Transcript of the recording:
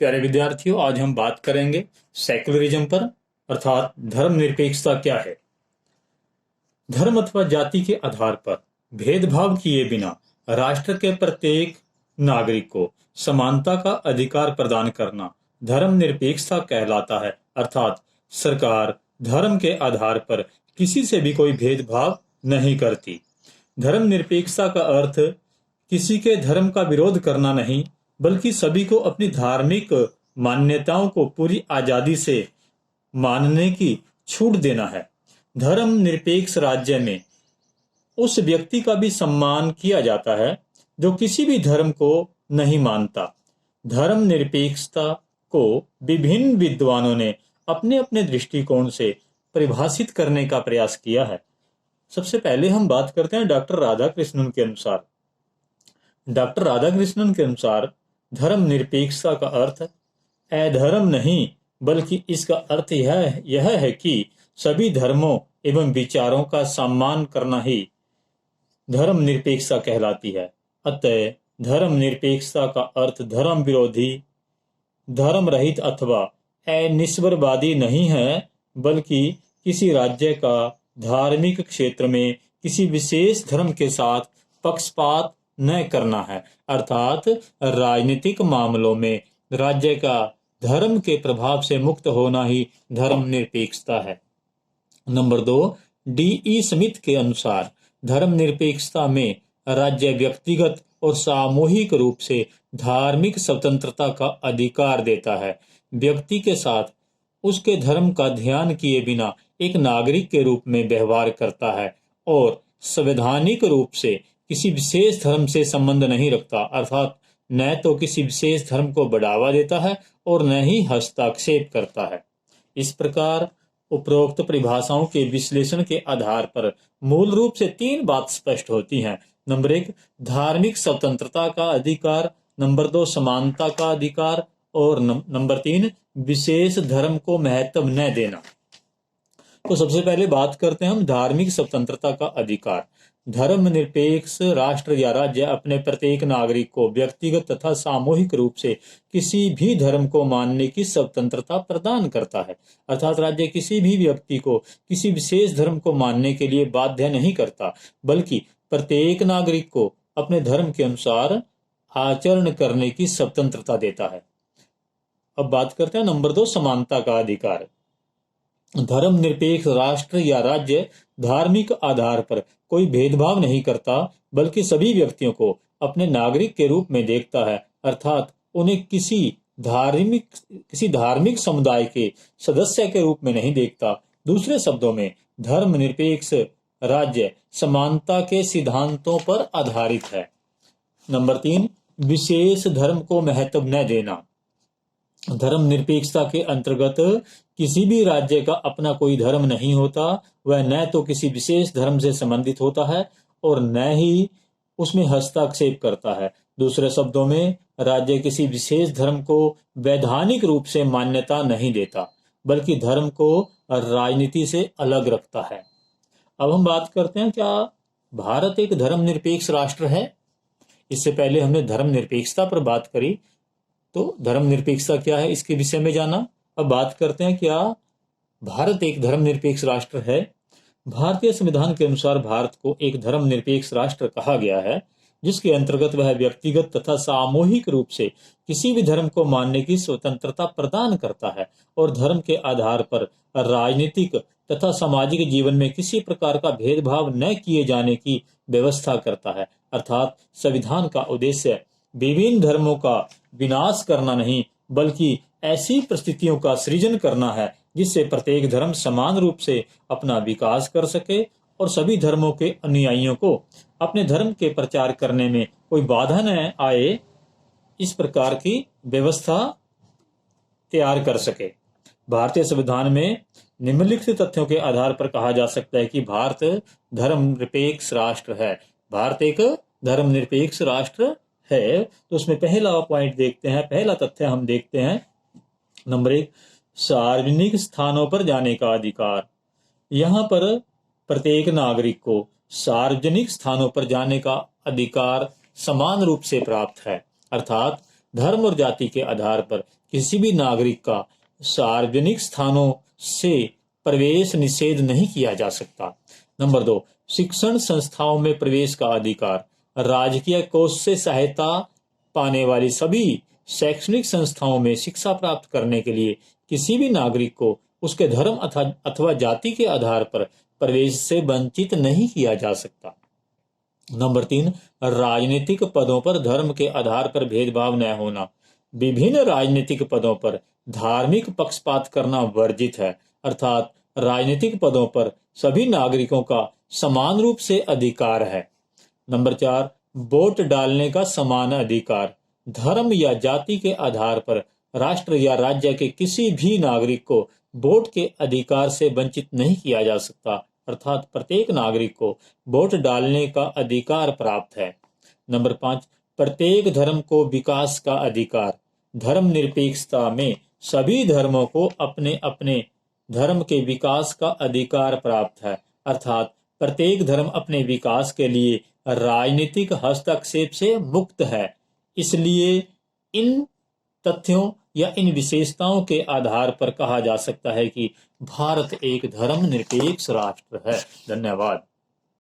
प्यारे विद्यार्थियों, आज हम बात करेंगे सेकुलरिज्म पर, अर्थात धर्मनिरपेक्षता क्या है। धर्म अथवा जाति के आधार पर भेदभाव किए बिना राष्ट्र के प्रत्येक नागरिक को समानता का अधिकार प्रदान करना धर्मनिरपेक्षता कहलाता है। अर्थात सरकार धर्म के आधार पर किसी से भी कोई भेदभाव नहीं करती। धर्मनिरपेक्षता का अर्थ किसी के धर्म का विरोध करना नहीं, बल्कि सभी को अपनी धार्मिक मान्यताओं को पूरी आजादी से मानने की छूट देना है। धर्म निरपेक्ष राज्य में उस व्यक्ति का भी सम्मान किया जाता है जो किसी भी धर्म को नहीं मानता। धर्म निरपेक्षता को विभिन्न विद्वानों ने अपने अपने दृष्टिकोण से परिभाषित करने का प्रयास किया है। सबसे पहले हम बात करते हैं डॉक्टर राधाकृष्णन के अनुसार। डॉक्टर राधाकृष्णन के अनुसार धर्म निरपेक्षता का अर्थ अधर्म नहीं, बल्कि इसका अर्थ यह है कि सभी धर्मों एवं विचारों का सम्मान करना ही धर्म निरपेक्षता कहलाती है। अतः धर्म निरपेक्षता का अर्थ धर्म विरोधी, धर्म रहित अथवा अनिश्वरवादी नहीं है, बल्कि किसी राज्य का धार्मिक क्षेत्र में किसी विशेष धर्म के साथ पक्षपात न करना है। अर्थात राजनीतिक मामलों में राज्य का धर्म के प्रभाव से मुक्त होना ही धर्म निरपेक्षता है। Number 2, DE. स्मिथ के अनुसार धर्मनिरपेक्षता में राज्य व्यक्तिगत और सामूहिक रूप से धार्मिक स्वतंत्रता का अधिकार देता है। व्यक्ति के साथ उसके धर्म का ध्यान किए बिना एक नागरिक के रूप में व्यवहार करता है और संवैधानिक रूप से किसी विशेष धर्म से संबंध नहीं रखता। अर्थात न तो किसी विशेष धर्म को बढ़ावा देता है और न ही हस्तक्षेप करता है। इस प्रकार उपरोक्त परिभाषाओं के विश्लेषण के आधार पर मूल रूप से 3 बात स्पष्ट होती हैं। नंबर 1, धार्मिक स्वतंत्रता का अधिकार। नंबर 2, समानता का अधिकार। और नंबर 3, विशेष धर्म को महत्व न देना। तो सबसे पहले बात करते हैं हम धार्मिक स्वतंत्रता का अधिकार। धर्मनिरपेक्ष राष्ट्र या राज्य अपने प्रत्येक नागरिक को व्यक्तिगत तथा सामूहिक रूप से किसी भी धर्म को मानने की स्वतंत्रता प्रदान करता है। अर्थात राज्य किसी भी व्यक्ति को किसी विशेष धर्म को मानने के लिए बाध्य नहीं करता, बल्कि प्रत्येक नागरिक को अपने धर्म के अनुसार आचरण करने की स्वतंत्रता देता है। अब बात करते हैं नंबर 2, समानता का अधिकार। धर्मनिरपेक्ष राष्ट्र या राज्य धार्मिक आधार पर कोई भेदभाव नहीं करता, बल्कि सभी व्यक्तियों को अपने नागरिक के रूप में देखता है। अर्थात उन्हें किसी धार्मिक समुदाय के सदस्य के रूप में नहीं देखता। दूसरे शब्दों में धर्मनिरपेक्ष राज्य समानता के सिद्धांतों पर आधारित है। नंबर 3, विशेष धर्म को महत्व न देना। धर्मनिरपेक्षता के अंतर्गत किसी भी राज्य का अपना कोई धर्म नहीं होता। वह न तो किसी विशेष धर्म से संबंधित होता है और न ही उसमें हस्तक्षेप करता है। दूसरे शब्दों में राज्य किसी विशेष धर्म को वैधानिक रूप से मान्यता नहीं देता, बल्कि धर्म को राजनीति से अलग रखता है। अब हम बात करते हैं, क्या भारत एक धर्मनिरपेक्ष राष्ट्र है? इससे पहले हमने धर्मनिरपेक्षता पर बात करी, तो धर्मनिरपेक्षता क्या है इसके विषय में जाना। अब बात करते हैं, क्या भारत एक धर्मनिरपेक्ष राष्ट्र है? भारतीय संविधान के अनुसार भारत को एक धर्मनिरपेक्ष राष्ट्र कहा गया है, जिसके अंतर्गत वह व्यक्तिगत तथा सामूहिक रूप से किसी भी धर्म को मानने की स्वतंत्रता प्रदान करता है और धर्म के आधार पर राजनीतिक तथा सामाजिक जीवन में किसी प्रकार का भेदभाव न किए जाने की व्यवस्था करता है। अर्थात संविधान का उद्देश्य विभिन्न धर्मों का विनाश करना नहीं, बल्कि ऐसी परिस्थितियों का सृजन करना है जिससे प्रत्येक धर्म समान रूप से अपना विकास कर सके और सभी धर्मों के अनुयायियों को अपने धर्म के प्रचार करने में कोई बाधा न आए, इस प्रकार की व्यवस्था तैयार कर सके। भारतीय संविधान में निम्नलिखित तथ्यों के आधार पर कहा जा सकता है कि भारत धर्मनिरपेक्ष राष्ट्र है। भारत एक धर्मनिरपेक्ष राष्ट्र है। तो उसमें पहला पॉइंट देखते हैं, पहला तथ्य हम देखते हैं। नंबर 1, सार्वजनिक स्थानों पर जाने का अधिकार। यहाँ पर प्रत्येक नागरिक को सार्वजनिक स्थानों पर जाने का अधिकार समान रूप से प्राप्त है। अर्थात धर्म और जाति के आधार पर किसी भी नागरिक का सार्वजनिक स्थानों से प्रवेश निषेध नहीं किया जा सकता। नंबर 2, शिक्षण संस्थाओं में प्रवेश का अधिकार। राजकीय कोष से सहायता पाने वाली सभी शैक्षणिक संस्थाओं में शिक्षा प्राप्त करने के लिए किसी भी नागरिक को उसके धर्म अथवा जाति के आधार पर प्रवेश से वंचित नहीं किया जा सकता। नंबर 3, राजनीतिक पदों पर धर्म के आधार पर भेदभाव न होना। विभिन्न राजनीतिक पदों पर धार्मिक पक्षपात करना वर्जित है, अर्थात राजनीतिक पदों पर सभी नागरिकों का समान रूप से अधिकार है। नंबर 4, वोट डालने का समान अधिकार। धर्म या जाति के आधार पर राष्ट्र या राज्य के किसी भी नागरिक को वोट के अधिकार से वंचित नहीं किया जा सकता, अर्थात प्रत्येक नागरिक को वोट डालने का अधिकार प्राप्त है। नंबर 5, प्रत्येक धर्म को विकास का अधिकार। धर्मनिरपेक्षता में सभी धर्मों को अपने अपने धर्म के विकास का अधिकार प्राप्त है, अर्थात प्रत्येक धर्म अपने विकास के लिए राजनीतिक हस्तक्षेप से मुक्त है। इसलिए इन तथ्यों या इन विशेषताओं के आधार पर कहा जा सकता है कि भारत एक धर्मनिरपेक्ष राष्ट्र है। धन्यवाद।